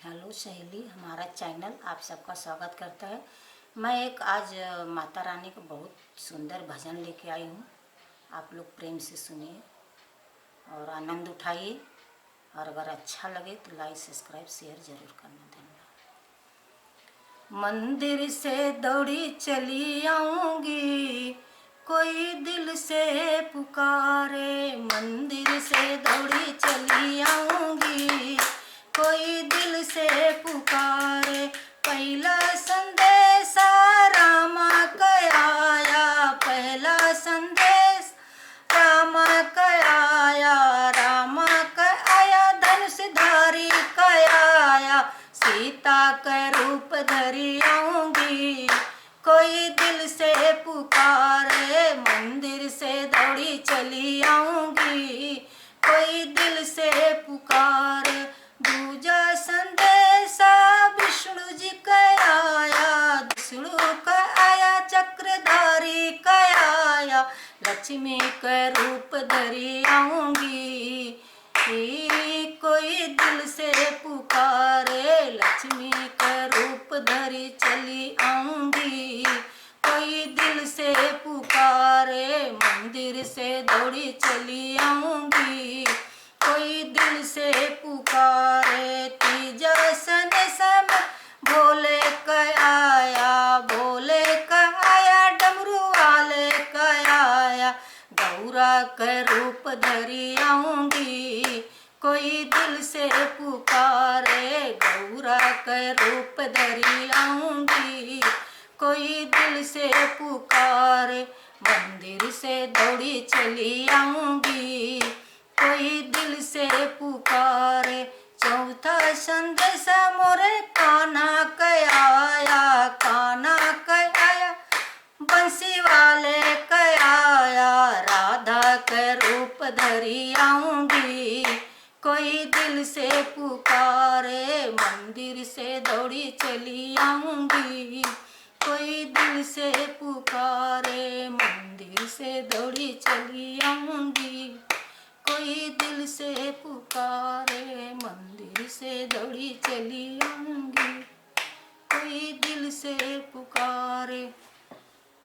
Hello सहेली, हमारा channel आप सबका स्वागत करता है। मैं एक आज माता रानी का बहुत सुंदर भजन लेके आई हूँ। आप लोग प्रेम से सुनिए और आनंद उठाइए, और अगर अच्छा लगे तो लाइक सब्सक्राइब शेयर ज़रूर करना। धन्यवाद। मंदिर से दौड़ी चली आऊँगी, कोई दिल से पुकारे। मंदिर से दौड़ी चली आऊँगी, कोई दिल से पुकारे। पहला संदेशा रामा कयाया, पहला संदेश रामा कयाया। रामा कयाया धनुषधारी कयाया, सीता का रूप धरी आऊँगी, कोई दिल से पुकारे। मंदिर से दौड़ी चली आऊँगी, कोई दिल से पुकारे। दूजा संदेशा विष्णु जी का आया, विष्णु का आया चक्रधारी का आया। लक्ष्मी का रूप धरी आऊँगी, कोई दिल से पुकारे। लक्ष्मी का रूप धरी चली आऊँगी, कोई दिल से पुकारे। मंदिर से दौड़ी चली आऊँगी, कोई दिल से पुकारे। तीजा संदेशा में भोले का आया, भोले का आया डमरू वाले का आया। गौरा का रूप धरी आऊँगी, कोई दिल से पुकारे। गौरा का रूप धरी आऊँगी, कोई दिल से पुकारे। मंदिर से दौड़ी चली आऊँगी, कोई दिल से पुकारे। चौथा संदेशा मोरे कान्हा का आया, कान्हा का आया बंसी वाले का आया। राधा का रूप धरी आऊँगी, कोई दिल से पुकारे। मंदिर से दौड़ी चली आऊँगी, कोई दिल से पुकारे। मंदिर से दौड़ी चली आऊँगी, कोई दिल से पुकारे। मंदिर से दौड़ी चली आऊँगी, कोई दिल से पुकारे।